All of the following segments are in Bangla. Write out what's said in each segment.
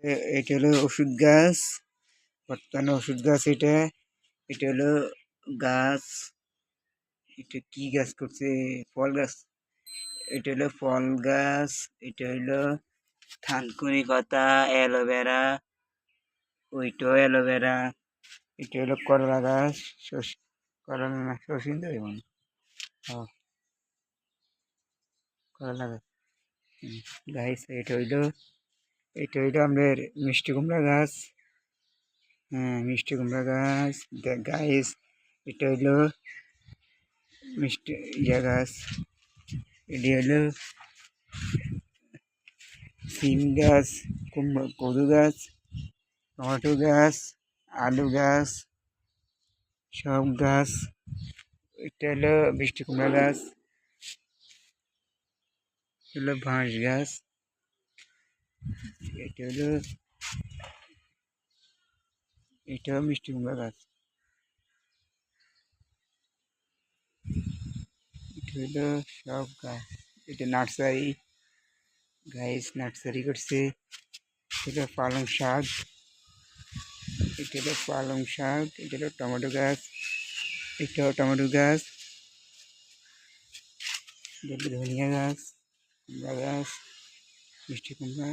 এটা হলো ওষুধ গাছ। বর্তমানে ওষুধ গাছ এটা। এটা হলো গাছ। এটা কি গাছ করছে? ফল গাছ। এটা হলো ফল গাছ। এটা হলো থানকুনি পাতা, অ্যালোভেরা। ওইটাও অ্যালোভেরা। এটা হলো করলা গাছ। করলা না, শসীন্দ্র এমন। হ্যাঁ, করলা গাছ। গাছ এটা হইলো আমাদের মিষ্টি কুমড়া গাছ। হ্যাঁ, মিষ্টি কুমড়া গাছ। গাছ এটা হইলো মিষ্টি গাছ। এটি হলো সিম গাছ, কদু গাছ, টমেটো গাছ, আলু গাছ, সব গাছ। এটা হলো মিষ্টি কুমড়া গাছ। হলো বাঁশ গাছ। এটা এটাও মিষ্টি কুমড়া গাছ। এটা হলো সব গাছ। এটা নার্সারি। গাছ নার্সারি করছে। এটা পালং শাক। এটা হলো পালং শাক। এটা হলো টমেটো গাছ। এটাও টমেটো গাছ। এটা হলো ধনিয়া গাছ, কুমড়া গাছ, মিষ্টি কুমড়া।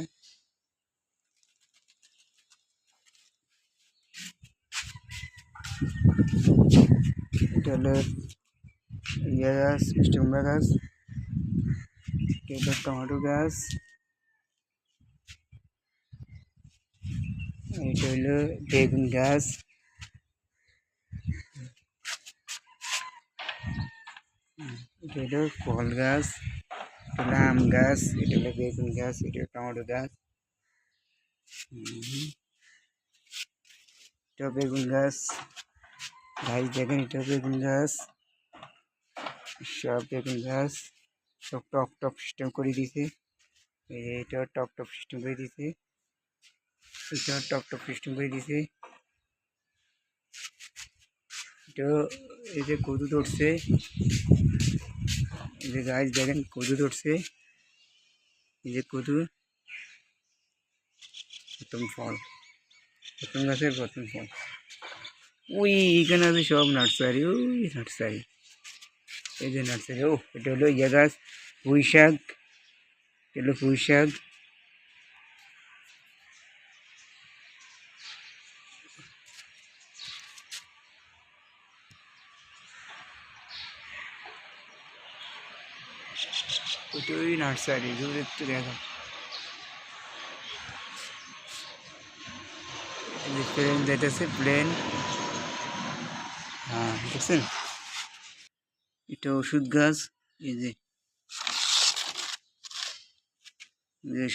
এটা হলো গাছ, মিষ্টি কুমড়া গাছ। এটা হলো টমেটো গাছ। এটা হলো বেগুন গাছ। এটা হলো ফল গাছ। এটা হলো আম গাছ। এটা হলো বেগুন গাছ। এটা হলো টমেটো গাছ। এটা বেগুন গাছ। গাছ দেখেন, এটা বেগুন গাছ। সব বেগুন গাছ। সব টপ টপ সিস্টেম করে দিয়েছে। এটাও টপ টপ সিস্টেম করে দিয়েছে। এটাও টপ টপ সিস্টেম করে দিয়েছে। এটাও এই যে কদু ধরছে। এই যে গাছ দেখেন, কদু ধরছে। এই যে কদু, প্রথম ফল, প্রথম গাছের প্রথম ফল। ওই এখানে আছে সব নার্সারি। ওই নার্সারি, এই যে নার্সারি। ও, এটা হলো ইয়ে গাছ, পুঁই শাক। এটা হলো পুঁই শাক। ওটা ওই নার্সারি, দূরে একটু দেখা। প্লেন যাইতেছে, প্লেন। হ্যাঁ, দেখছেন? এটা ওষুধ গাছ। এই যে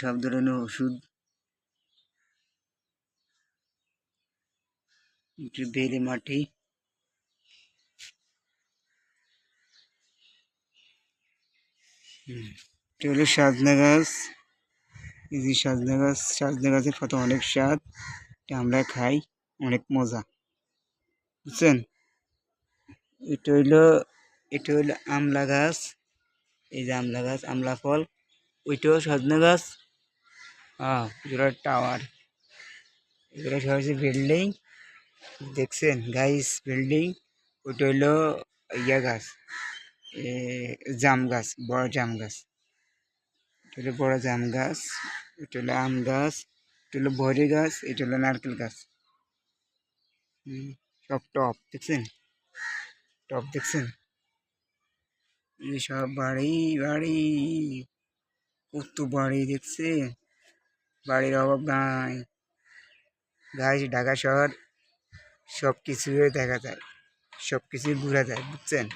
সব ধরনের ওষুধ। একটু বেলে মাটি। এটা হলো সজনা গাছ। এই যে সজনা গাছ, সজনা গাছের পাতা অনেক স্বাদ। এটা আমরা খাই, অনেক মজা, বুঝছেন? এটা হইলো এটা হইলো আমলা গাছ। এই যে আমলা গাছ, আমলা ফল। ওইটাও সজনা গাছ। হ্যাঁ, এগুলো টাওয়ার। এগুলো সব হচ্ছে বিল্ডিং। দেখছেন গাইস, বিল্ডিং। ওইটা হইলো ইয়া গাছ, জাম গাছ, বড় জাম গাছ। এটা হলো বড় জাম গাছ। এটা হলো আম গাছ। এটা হলো বড়ি গাছ। এটা হলো নারকেল গাছ। সব টপ দেখছেন? টপ দেখছেন? এই সব বাড়ি বাড়ি, কত বাড়ি দেখছে। বাড়ির অভাব নাই। গাছ ঢাকা শহর সব কিছুই দেখা যায়, সব কিছুই ঘোরা যায়, বুঝছেন?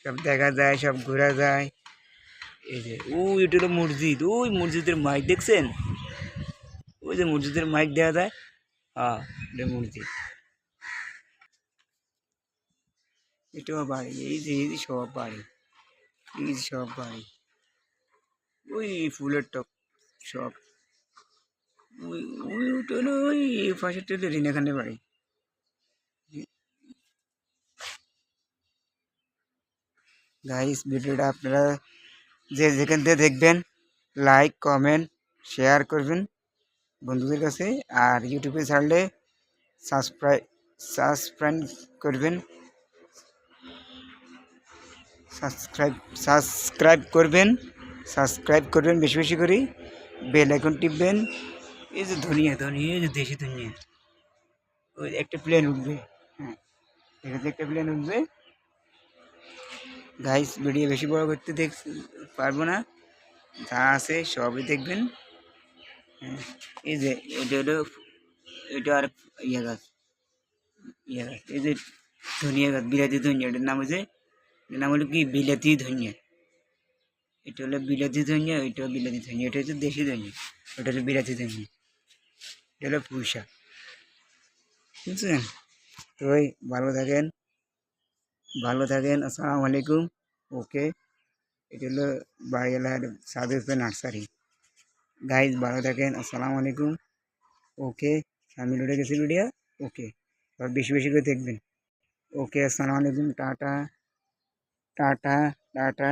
সব দেখা যায়, সব ঘোরা যায়। এই যে ওই এটা হলো মসজিদ। ওই মসজিদের মাইক দেখছেন? ওই যে মসজিদের মাইক দেখা যায়। হ্যাঁ, এটা মসজিদ। এটাও বাড়ি। এই যে সব বাড়ি। এই যে সব বাড়ি। ওই ফুলের টপ সব। ওই ওই ওটা হলো ওই পাশেরটা হলো রিনাখানের বাড়ি। গাইস, ভিডিওটা আপনারা যে যেখান থেকে দেখবেন, লাইক, কমেন্ট, শেয়ার করবেন। বন্ধুদের কাছে। আর ইউটিউবে ছাড়লে সাবস্ক্রাইব সাবস্ক্রাইব করবেন, সাবস্ক্রাইব সাবস্ক্রাইব করবেন সাবস্ক্রাইব করবেন বেশি বেশি করে, বেল আইকন টিপবেন। এই যে ধনিয়া ধনিয়া, এই যে দেশি ধনিয়া, ওই একটা প্লেন উঠবে। হ্যাঁ, এখানে একটা প্লেন উঠবে। গাইস ভিডিও বেশি বড় করতে পারবো না, যা আছে সবই দেখবেন। হ্যাঁ, এই যে এটা হলো, এটা আর ইয়ে গাছ, ইয়ে গাছ, এই যে ধনিয়া গাছ, বিলাতি ধনিয়া, এটার নাম হচ্ছে, এটার নাম হলো কি বিলাতি ধনিয়া। এটা হলো বিলাতি ধনিয়া, ওইটা বিলাতি ধনিয়া, এটা হচ্ছে দেশি ধনিয়া, ওটা হলো বিলাতি ধনিয়া, এটা হলো পুঁই শাক। বুঝছেন? তো ওই ভালো থাকেন, আসসালামু আলাইকুম। ওকে, এটা হলো বাড়িওয়ালার সাদের নার্সারি। গাইজ ভালো থাকেন, আসসালামু আলাইকুম। ওকে, আমি লড়ে গেছি ভিডিও। ওকে, আর বেশি বেশি করে দেখবেন। ওকে, আসসালামু আলাইকুম, টাটা টাটা টাটা।